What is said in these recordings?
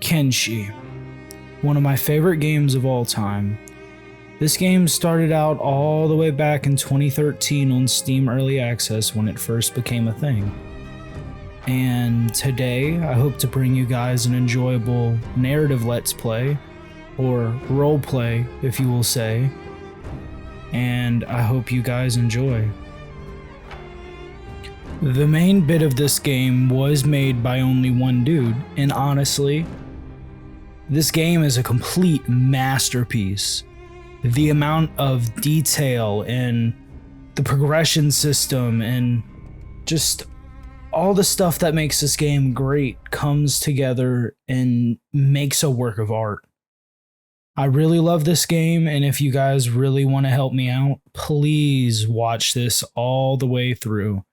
Kenshi, one of my favorite games of all time. This game started out all the way back in 2013 on Steam Early Access when it first became a thing. And today, I hope to bring you guys an enjoyable narrative let's play, or roleplay, if you will say, and I hope you guys enjoy. The main bit of this game was made by only one dude, and honestly, this game is a complete masterpiece. The amount of detail and the progression system and just all the stuff that makes this game great comes together and makes a work of art. I really love this game, and if you guys really want to help me out, please watch this all the way through.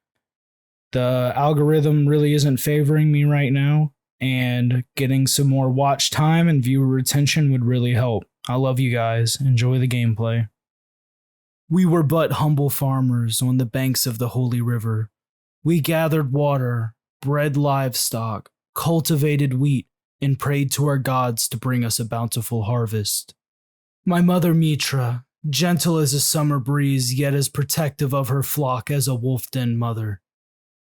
The algorithm really isn't favoring me right now, and getting some more watch time and viewer retention would really help. I love you guys. Enjoy the gameplay. We were but humble farmers on the banks of the Holy River. We gathered water, bred livestock, cultivated wheat, and prayed to our gods to bring us a bountiful harvest. My mother Mitra, gentle as a summer breeze, yet as protective of her flock as a wolf-den mother.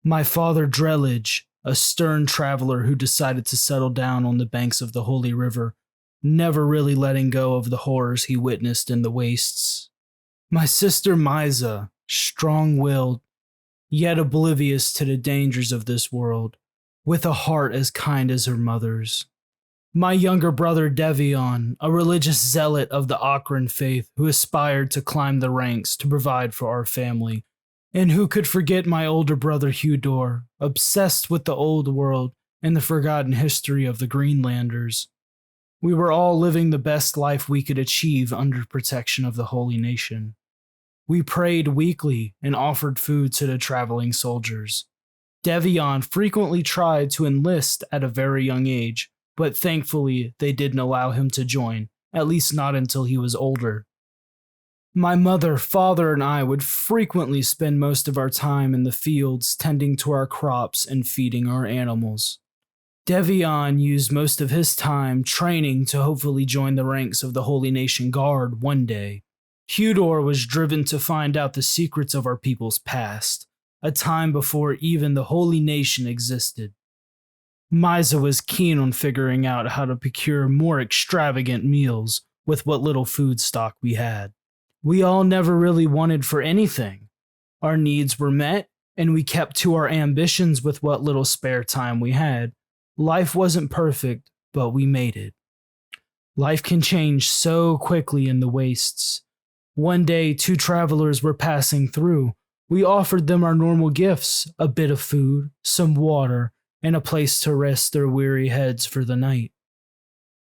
My father Drellage, a stern traveler who decided to settle down on the banks of the Holy River, never really letting go of the horrors he witnessed in the wastes. My sister Misa, strong-willed, yet oblivious to the dangers of this world, with a heart as kind as her mother's. My younger brother Devion, a religious zealot of the Akran faith who aspired to climb the ranks to provide for our family, and who could forget my older brother Hudor, obsessed with the old world and the forgotten history of the Greenlanders. We were all living the best life we could achieve under protection of the Holy Nation. We prayed weekly and offered food to the traveling soldiers. Devion frequently tried to enlist at a very young age, but thankfully they didn't allow him to join, at least not until he was older. My mother, father, and I would frequently spend most of our time in the fields tending to our crops and feeding our animals. Devion used most of his time training to hopefully join the ranks of the Holy Nation Guard one day. Hudor was driven to find out the secrets of our people's past, a time before even the Holy Nation existed. Misa was keen on figuring out how to procure more extravagant meals with what little food stock we had. We all never really wanted for anything. Our needs were met, and we kept to our ambitions with what little spare time we had. Life wasn't perfect, but we made it. Life can change so quickly in the wastes. One day, two travelers were passing through. We offered them our normal gifts, a bit of food, some water, and a place to rest their weary heads for the night.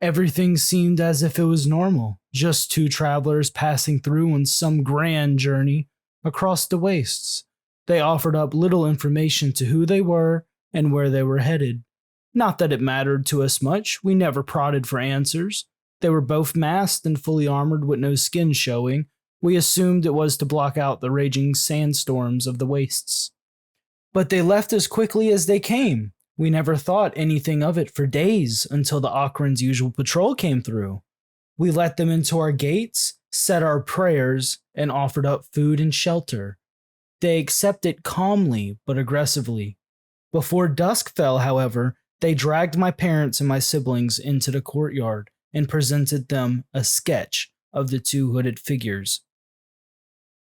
Everything seemed as if it was normal, just two travelers passing through on some grand journey across the wastes. They offered up little information to who they were and where they were headed. Not that it mattered to us much, we never prodded for answers. They were both masked and fully armored with no skin showing. We assumed it was to block out the raging sandstorms of the wastes. But they left as quickly as they came. We never thought anything of it for days until the Akran's usual patrol came through. We let them into our gates, said our prayers, and offered up food and shelter. They accepted calmly but aggressively. Before dusk fell, however, they dragged my parents and my siblings into the courtyard and presented them a sketch of the two hooded figures.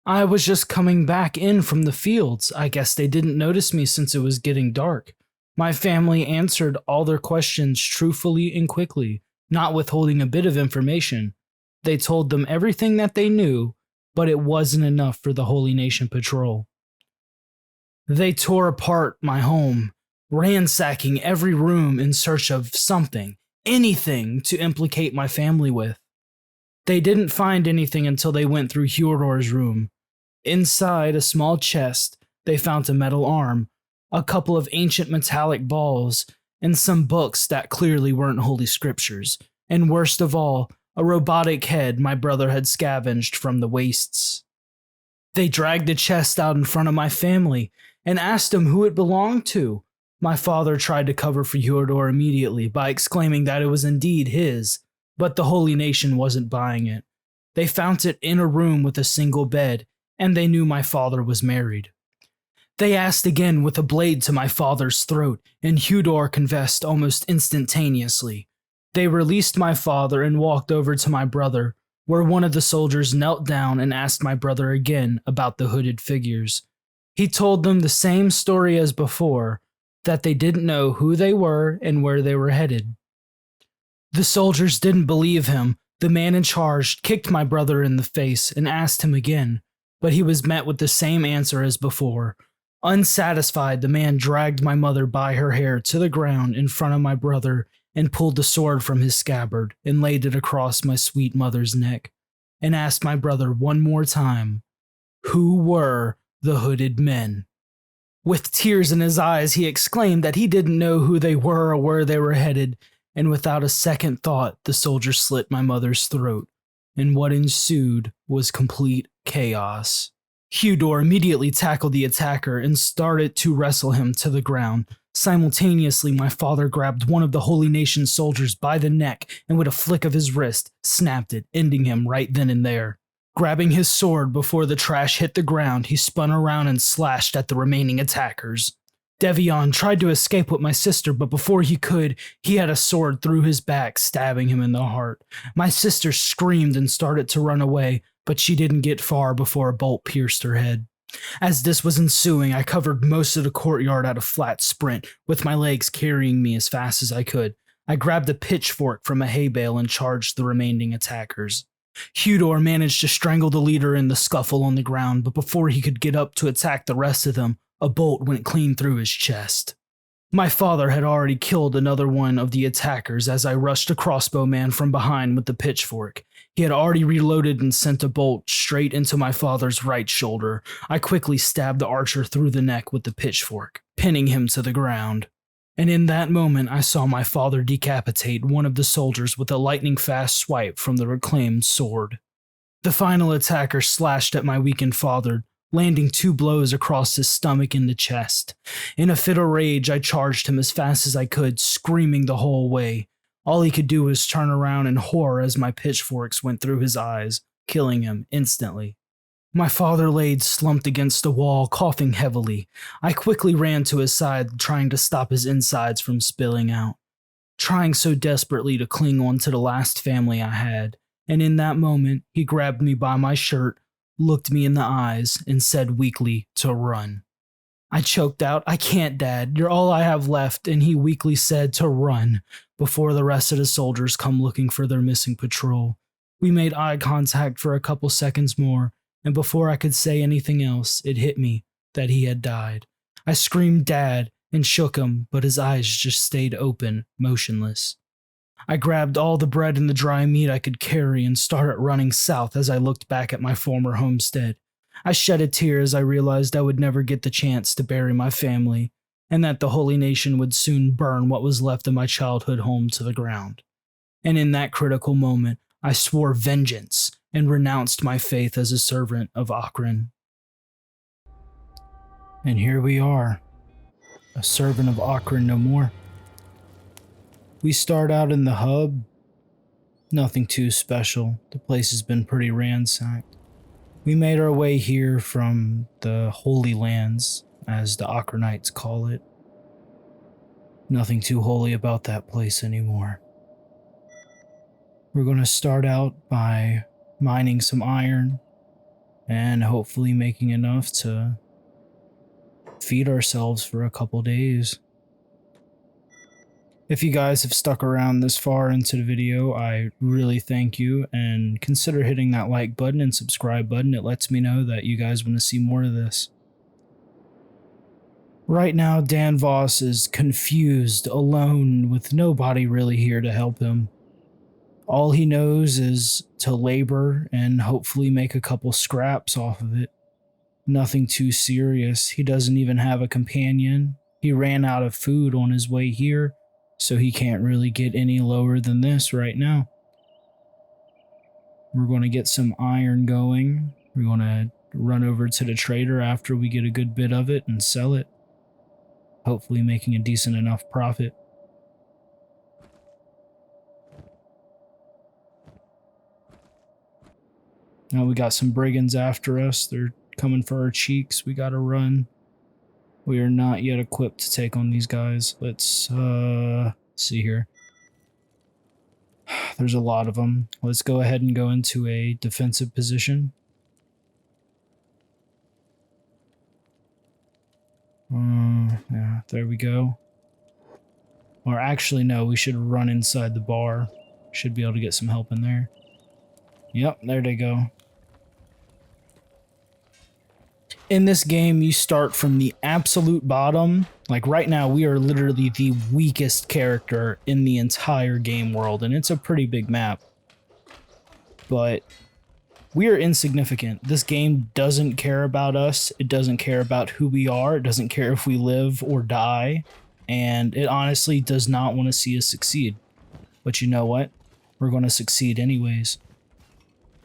I was just coming back in from the fields. I guess they didn't notice me since it was getting dark. My family answered all their questions truthfully and quickly, not withholding a bit of information. They told them everything that they knew, but it wasn't enough for the Holy Nation Patrol. They tore apart my home, ransacking every room in search of something, anything to implicate my family with. They didn't find anything until they went through Hudor's room. Inside a small chest, they found a metal arm, a couple of ancient metallic balls, and some books that clearly weren't holy scriptures, and worst of all, a robotic head my brother had scavenged from the wastes. They dragged the chest out in front of my family and asked them who it belonged to. My father tried to cover for Hyodor immediately by exclaiming that it was indeed his, but the holy nation wasn't buying it. They found it in a room with a single bed, and they knew my father was married. They asked again with a blade to my father's throat, and Hyodor confessed almost instantaneously. They released my father and walked over to my brother, where one of the soldiers knelt down and asked my brother again about the hooded figures. He told them the same story as before, that they didn't know who they were and where they were headed. The soldiers didn't believe him. The man in charge kicked my brother in the face and asked him again, but he was met with the same answer as before. Unsatisfied, the man dragged my mother by her hair to the ground in front of my brother and pulled the sword from his scabbard and laid it across my sweet mother's neck and asked my brother one more time, who were the hooded men? With tears in his eyes, he exclaimed that he didn't know who they were or where they were headed, and without a second thought, the soldier slit my mother's throat, and what ensued was complete chaos. Hyodor immediately tackled the attacker and started to wrestle him to the ground. Simultaneously, my father grabbed one of the Holy Nation soldiers by the neck and with a flick of his wrist, snapped it, ending him right then and there. Grabbing his sword before the trash hit the ground, he spun around and slashed at the remaining attackers. Devion tried to escape with my sister, but before he could, he had a sword through his back, stabbing him in the heart. My sister screamed and started to run away, but she didn't get far before a bolt pierced her head. As this was ensuing, I covered most of the courtyard at a flat sprint, with my legs carrying me as fast as I could. I grabbed a pitchfork from a hay bale and charged the remaining attackers. Hyodor managed to strangle the leader in the scuffle on the ground, but before he could get up to attack the rest of them, a bolt went clean through his chest. My father had already killed another one of the attackers as I rushed a crossbowman from behind with the pitchfork. He had already reloaded and sent a bolt straight into my father's right shoulder. I quickly stabbed the archer through the neck with the pitchfork, pinning him to the ground. And in that moment, I saw my father decapitate one of the soldiers with a lightning-fast swipe from the reclaimed sword. The final attacker slashed at my weakened father, landing 2 blows across his stomach and the chest. In a fit of rage, I charged him as fast as I could, screaming the whole way. All he could do was turn around in horror as my pitchforks went through his eyes, killing him instantly. My father laid slumped against the wall, coughing heavily. I quickly ran to his side, trying to stop his insides from spilling out, trying so desperately to cling on to the last family I had. And in that moment, he grabbed me by my shirt, looked me in the eyes, and said weakly to run. I choked out, "I can't, Dad. You're all I have left," and he weakly said to run before the rest of the soldiers come looking for their missing patrol. We made eye contact for a couple seconds more, and before I could say anything else, it hit me that he had died. I screamed "Dad" and shook him, but his eyes just stayed open, motionless. I grabbed all the bread and the dry meat I could carry and started running south as I looked back at my former homestead. I shed a tear as I realized I would never get the chance to bury my family, and that the Holy Nation would soon burn what was left of my childhood home to the ground. And in that critical moment, I swore vengeance and renounced my faith as a servant of Akron. And here we are, a servant of Akron no more. We start out in the hub. Nothing too special. The place has been pretty ransacked. We made our way here from the Holy Lands, as the Akronites call it. Nothing too holy about that place anymore. We're going to start out by mining some iron and hopefully making enough to feed ourselves for a couple days. If you guys have stuck around this far into the video, I really thank you, and consider hitting that like button and subscribe button. It lets me know that you guys want to see more of this. Right now, Danvos is confused, alone, with nobody really here to help him. All he knows is to labor and hopefully make a couple scraps off of it. Nothing too serious. He doesn't even have a companion. He ran out of food on his way here, so he can't really get any lower than this right now. We're going to get some iron going. We're going to run over to the trader after we get a good bit of it and sell it. hopefully making a decent enough profit. Now we got some brigands after us. They're coming for our cheeks. We gotta run. We are not yet equipped to take on these guys. Let's see here. There's a lot of them. Let's go ahead and go into a defensive position. Yeah, there we go. Or actually, no, we should run inside the bar. Should be able to get some help in there. Yep, there they go. In this game, you start from the absolute bottom. Like right now, we are literally the weakest character in the entire game world, and it's a pretty big map. But we are insignificant. This game doesn't care about us. It doesn't care about who we are. It doesn't care if we live or die. And it honestly does not want to see us succeed. But you know what? We're going to succeed anyways.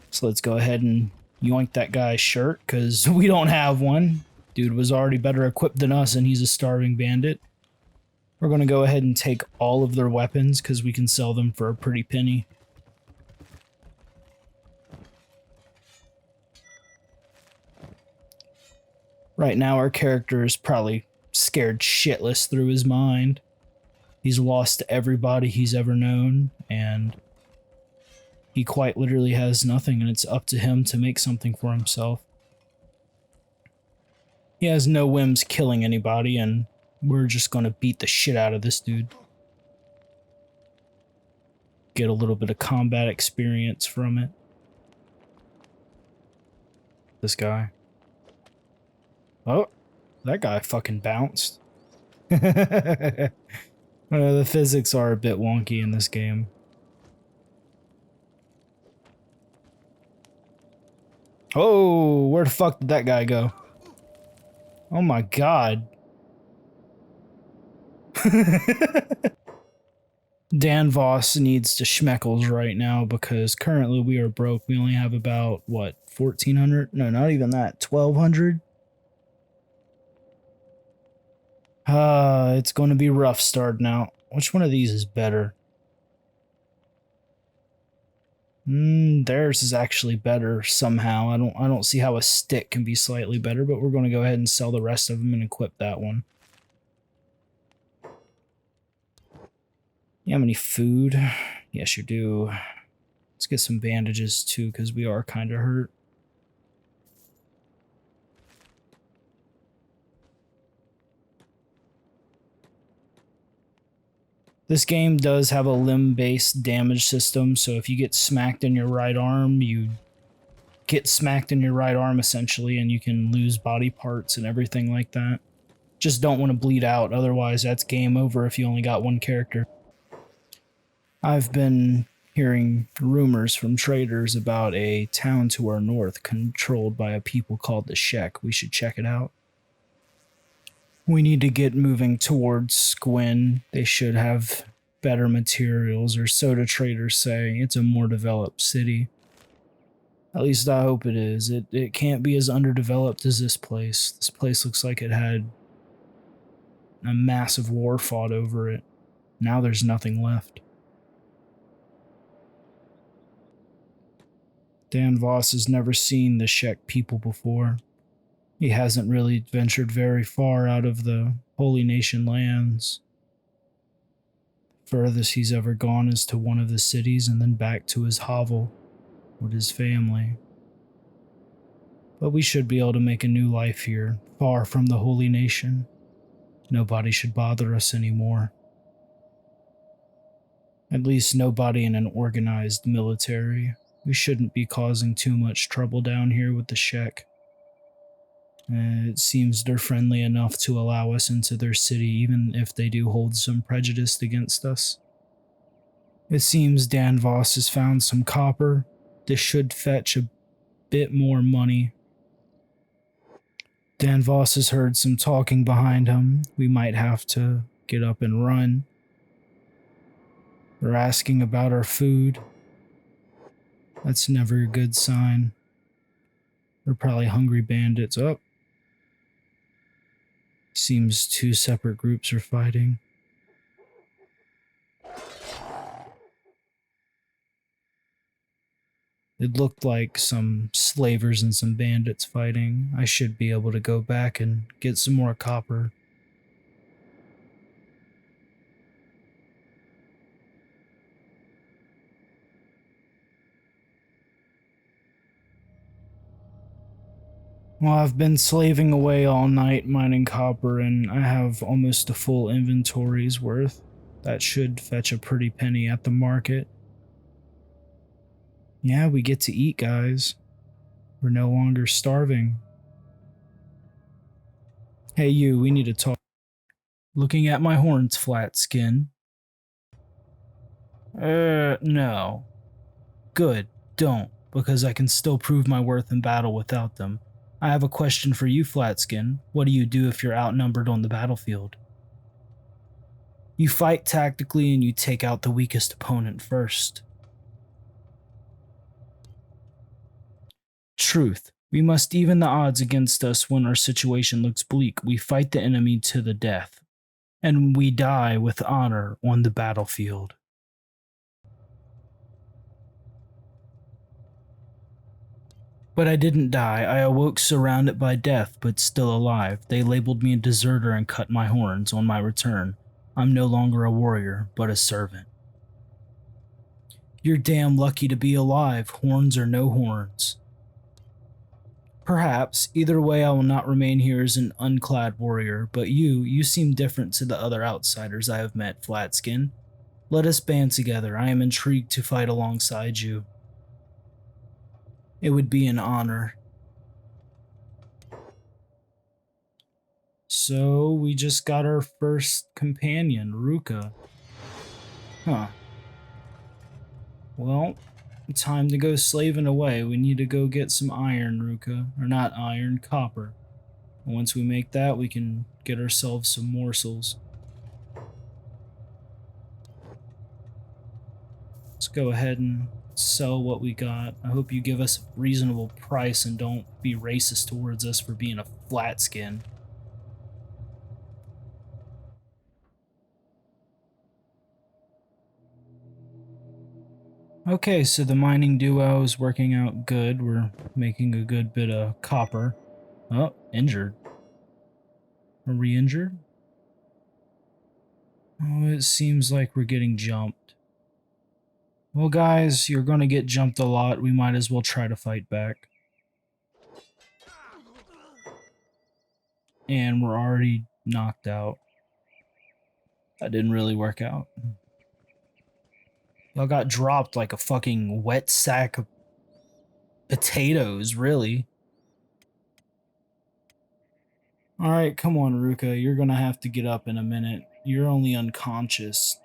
So let's go ahead and yoink that guy's shirt, because we don't have one. Dude was already better equipped than us, and he's a starving bandit. We're going to go ahead and take all of their weapons, because we can sell them for a pretty penny. Right now, our character is probably scared shitless through his mind. He's lost everybody he's ever known, and he quite literally has nothing, and it's up to him to make something for himself. He has no whims killing anybody, and we're just gonna beat the shit out of this dude. Get a little bit of combat experience from it. This guy. Oh, that guy fucking bounced. The physics are a bit wonky in this game. Oh, where the fuck did that guy go? Oh my god. Danvos needs to schmeckles right now because currently we are broke. We only have about, what, 1,400? No, not even that. 1,200? It's going to be rough starting out. Which one of these is better? Theirs is actually better somehow. I don't see how a stick can be slightly better, but we're going to go ahead and sell the rest of them and equip that one. You have any food? Yes, you do. Let's get some bandages too, because we are kind of hurt. This game does have a limb-based damage system, so if you get smacked in your right arm, you get smacked in your right arm essentially, and you can lose body parts and everything like that. Just don't want to bleed out, otherwise that's game over if you only got one character. I've been hearing rumors from traders about a town to our north controlled by a people called the Shek. We should check it out. We need to get moving towards Squin. They should have better materials, or so the traders say. It's a more developed city. At least I hope it is. It can't be as underdeveloped as this place. This place looks like it had a massive war fought over it. Now there's nothing left. Danvos has never seen the Shek people before. He hasn't really ventured very far out of the Holy Nation lands. Furthest he's ever gone is to one of the cities and then back to his hovel with his family. But we should be able to make a new life here, far from the Holy Nation. Nobody should bother us anymore. At least nobody in an organized military. We shouldn't be causing too much trouble down here with the Shek. It seems they're friendly enough to allow us into their city, even if they do hold some prejudice against us. It seems Danvos has found some copper. This should fetch a bit more money. Danvos has heard some talking behind him. We might have to get up and run. They're asking about our food. That's never a good sign. They're probably hungry bandits. Oh. Seems two separate groups are fighting. It looked like some slavers and some bandits fighting. I should be able to go back and get some more copper. Well, I've been slaving away all night mining copper, and I have almost a full inventory's worth. That should fetch a pretty penny at the market. Yeah, we get to eat, guys. We're no longer starving. Hey you, we need to talk. Looking at my horns, flat skin. No. Good, don't, because I can still prove my worth in battle without them. I have a question for you, Flatskin. What do you do if you're outnumbered on the battlefield? You fight tactically and you take out the weakest opponent first. Truth. We must even the odds against us when our situation looks bleak. We fight the enemy to the death, and we die with honor on the battlefield. But I didn't die. I awoke surrounded by death, but still alive. They labeled me a deserter and cut my horns on my return. I'm no longer a warrior, but a servant. You're damn lucky to be alive, horns or no horns. Perhaps. Either way, I will not remain here as an unclad warrior, but you seem different to the other outsiders I have met, Flatskin. Let us band together. I am intrigued to fight alongside you. It would be an honor. So, we just got our first companion, Ruka. Huh. Well, time to go slaving away. We need to go get some iron, Ruka. Or not iron, copper. And once we make that, we can get ourselves some morsels. Let's go ahead and sell what we got. I hope you give us a reasonable price and don't be racist towards us for being a flat skin. Okay, so the mining duo is working out good. We're making a good bit of copper. Oh, injured. Are we injured? Oh, it seems like we're getting jumped. Well, guys, you're gonna get jumped a lot. We might as well try to fight back. And we're already knocked out. That didn't really work out. Y'all got dropped like a fucking wet sack of potatoes, really. Alright, come on, Ruka. You're gonna have to get up in a minute. You're only unconscious.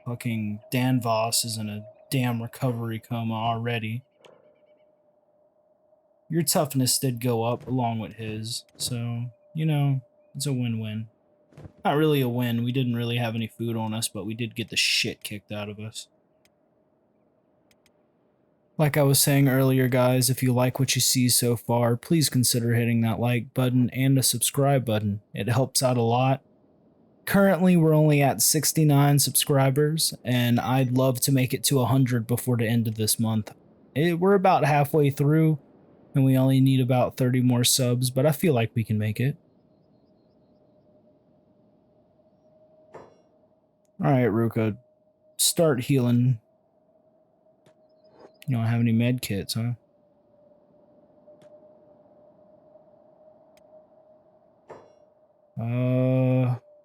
Fucking Danvos is in a damn recovery coma already. Your toughness did go up along with his, so, you know, it's a win-win. Not really a win. We didn't really have any food on us, but we did get the shit kicked out of us. Like I was saying earlier, guys, if you like what you see so far, please consider hitting that like button and the subscribe button. It helps out a lot. Currently, we're only at 69 subscribers, and I'd love to make it to 100 before the end of this month. We're about halfway through, and we only need about 30 more subs, but I feel like we can make it. Alright, Ruka, start healing. You don't have any med kits, huh?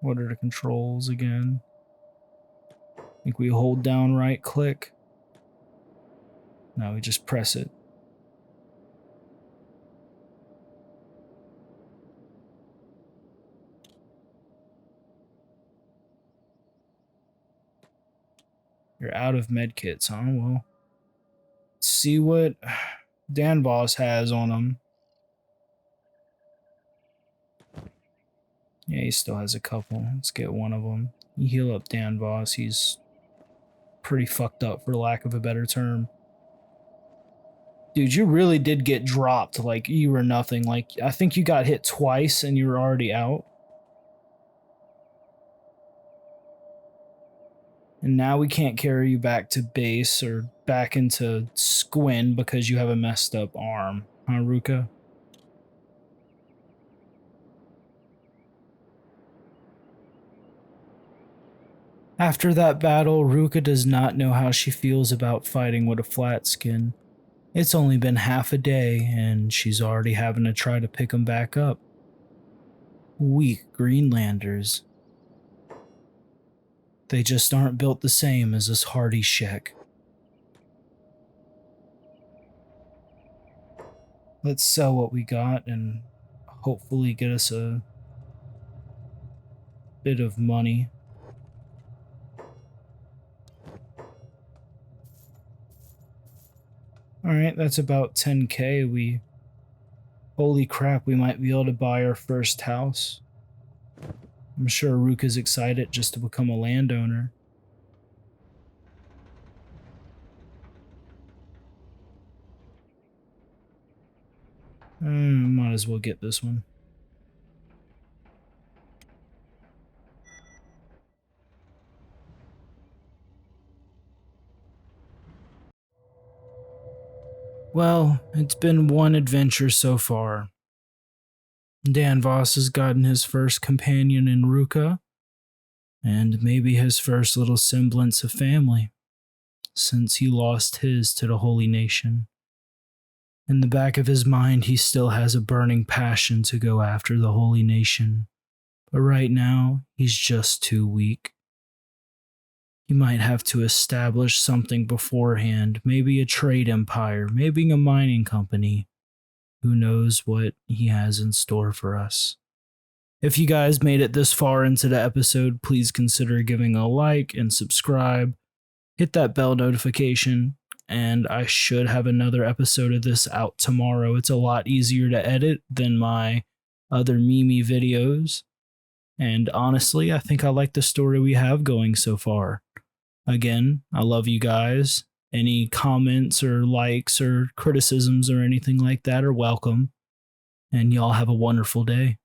What are the controls again? I think we hold down right click. No, we just press it. You're out of med kits, huh? Well, let's see what Danvos has on him. Yeah, he still has a couple. Let's get one of them. You heal up Danvos. He's pretty fucked up, for lack of a better term. Dude, you really did get dropped like you were nothing. Like, I think you got hit twice and you were already out. And now we can't carry you back to base or back into Squin because you have a messed up arm, huh, Ruka? After that battle, Ruka does not know how she feels about fighting with a flat skin. It's only been half a day, and she's already having to try to pick him back up. Weak Greenlanders. They just aren't built the same as this hardy Shek. Let's sell what we got and hopefully get us a bit of money. Alright, that's about 10k. Holy crap, we might be able to buy our first house. I'm sure Ruka's excited just to become a landowner. Might as well get this one. Well, it's been one adventure so far. Danvos has gotten his first companion in Ruka, and maybe his first little semblance of family, since he lost his to the Holy Nation. In the back of his mind, he still has a burning passion to go after the Holy Nation, but right now, he's just too weak. He might have to establish something beforehand, maybe a trade empire, maybe a mining company. Who knows what he has in store for us. If you guys made it this far into the episode, please consider giving a like and subscribe. Hit that bell notification, and I should have another episode of this out tomorrow. It's a lot easier to edit than my other Mimi videos. And honestly, I think I like the story we have going so far. Again, I love you guys. Any comments or likes or criticisms or anything like that are welcome. And y'all have a wonderful day.